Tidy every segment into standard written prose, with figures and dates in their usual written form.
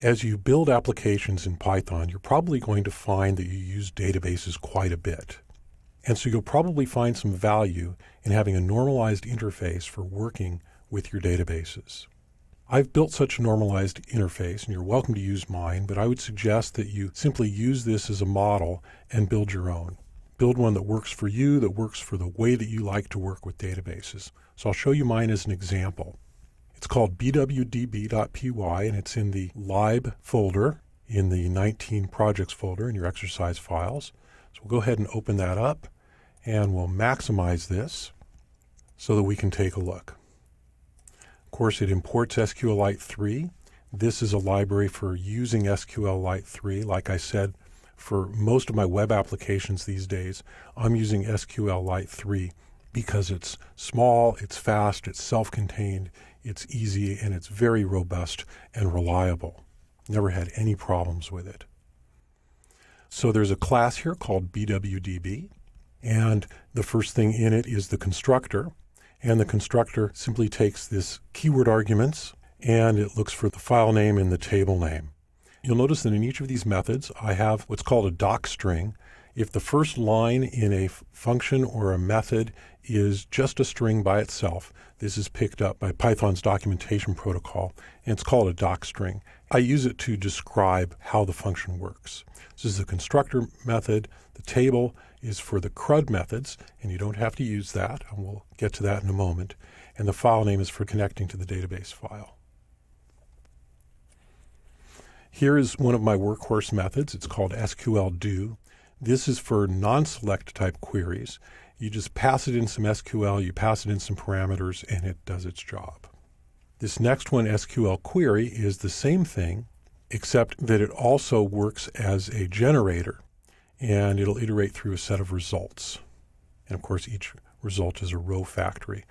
As you build applications in Python, you're probably going to find that you use databases quite a bit. And so you'll probably find some value in having a normalized interface for working with your databases. I've built such a normalized interface, and you're welcome to use mine, but I would suggest that you simply use this as a model and build your own. Build one that works for you, that works for the way that you like to work with databases. So I'll show you mine as an example. It's called bwdb.py, and it's in the lib folder in the 19 projects folder in your exercise files. So we'll go ahead and open that up, and we'll maximize this so that we can take a look. Of course, it imports SQLite 3. This is a library for using SQLite 3. Like I said, for most of my web applications these days, I'm using SQLite 3 because it's small, it's fast, it's self-contained, it's easy, and it's very robust and reliable. Never had any problems with it. So there's a class here called bwdb, and the first thing in it is the constructor. And the constructor simply takes this keyword arguments, and it looks for the file name and the table name. You'll notice that in each of these methods, I have what's called a doc string. If the first line in a function or a method is just a string by itself, this is picked up by Python's documentation protocol, and it's called a doc string. I use it to describe how the function works. This is the constructor method. The table is for the CRUD methods, and you don't have to use that, and we'll get to that in a moment. And the file name is for connecting to the database file. Here is one of my workhorse methods. It's called SQLdo. This is for non-select type queries. You just pass it in some SQL, you pass it in some parameters, and it does its job. This next one, SQL query, is the same thing, except that it also works as a generator, and it'll iterate through a set of results. And of course, each result is a row factory.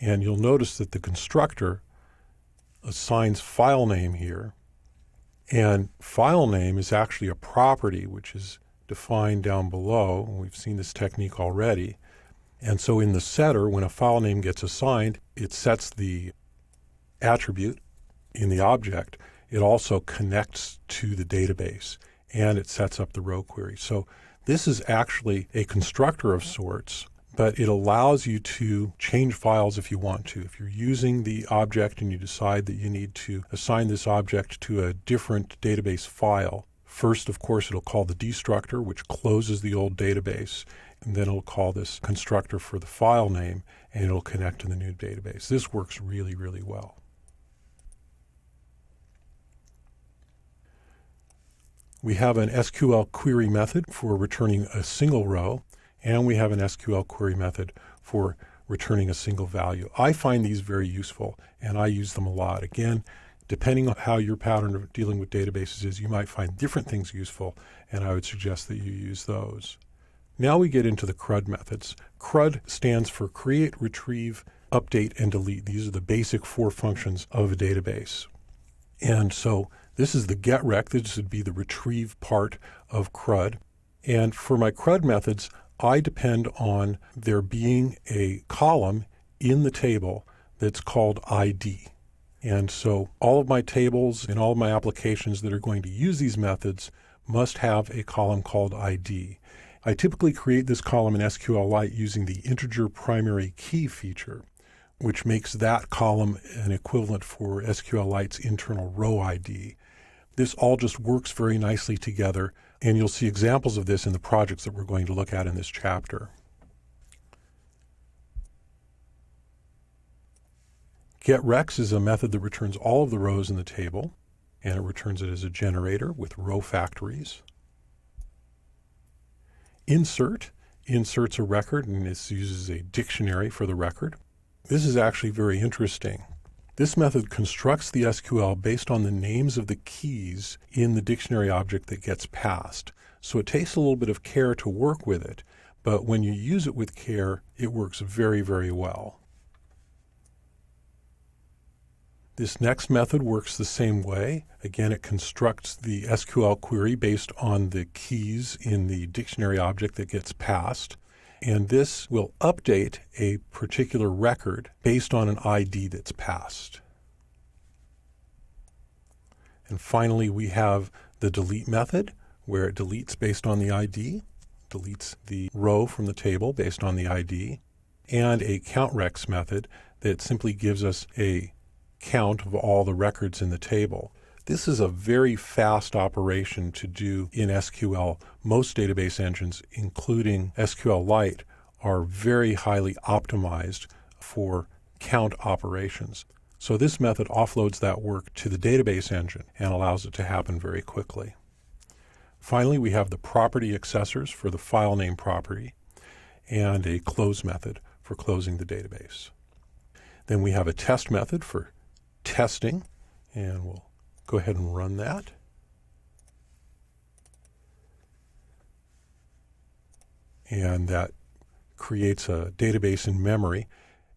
And you'll notice that the constructor assigns file name here, and file name is actually a property which is defined down below. We've seen this technique already. And so in the setter, when a file name gets assigned, it sets the attribute in the object. It also connects to the database, and it sets up the row query. So this is actually a constructor of sorts, but it allows you to change files if you want to. If you're using the object and you decide that you need to assign this object to a different database file, first, of course, it'll call the destructor, which closes the old database, and then it'll call this constructor for the file name, and it'll connect to the new database. This works really, really well. We have an SQL query method for returning a single row, and we have an SQL query method for returning a single value. I find these very useful, and I use them a lot. Again, depending on how your pattern of dealing with databases is, you might find different things useful, and I would suggest that you use those. Now we get into the CRUD methods. CRUD stands for create, retrieve, update, and delete. These are the basic 4 functions of a database. And so this is the getRec. This would be the retrieve part of CRUD. And for my CRUD methods, I depend on there being a column in the table that's called ID. And so all of my tables and all of my applications that are going to use these methods must have a column called ID. I typically create this column in SQLite using the integer primary key feature, which makes that column an equivalent for SQLite's internal row ID. This all just works very nicely together, and you'll see examples of this in the projects that we're going to look at in this chapter. GetRex is a method that returns all of the rows in the table, and it returns it as a generator with row factories. Insert inserts a record, and this uses a dictionary for the record. This is actually very interesting. This method constructs the SQL based on the names of the keys in the dictionary object that gets passed. So it takes a little bit of care to work with it, but when you use it with care, it works very, very well. This next method works the same way. Again, it constructs the SQL query based on the keys in the dictionary object that gets passed. And this will update a particular record based on an ID that's passed. And finally, we have the delete method, where it deletes based on the ID, deletes the row from the table based on the ID, and a countRex method that simply gives us a count of all the records in the table. This is a very fast operation to do in SQL. Most database engines, including SQLite, are very highly optimized for count operations. So this method offloads that work to the database engine and allows it to happen very quickly. Finally, we have the property accessors for the file name property and a close method for closing the database. Then we have a test method for testing, and we'll go ahead and run that. And that creates a database in memory.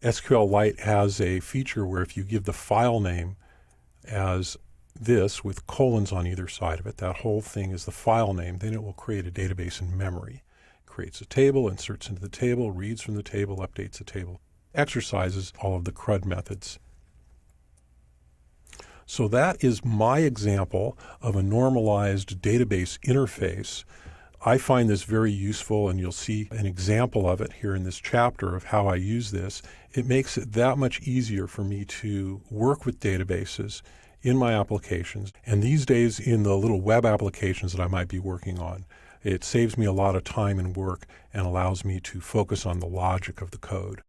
SQLite has a feature where if you give the file name as this with colons on either side of it, that whole thing is the file name, then it will create a database in memory. It creates a table, inserts into the table, reads from the table, updates the table, exercises all of the CRUD methods. So that is my example of a normalized database interface. I find this very useful, and you'll see an example of it here in this chapter of how I use this. It makes it that much easier for me to work with databases in my applications. And these days, in the little web applications that I might be working on, it saves me a lot of time and work and allows me to focus on the logic of the code.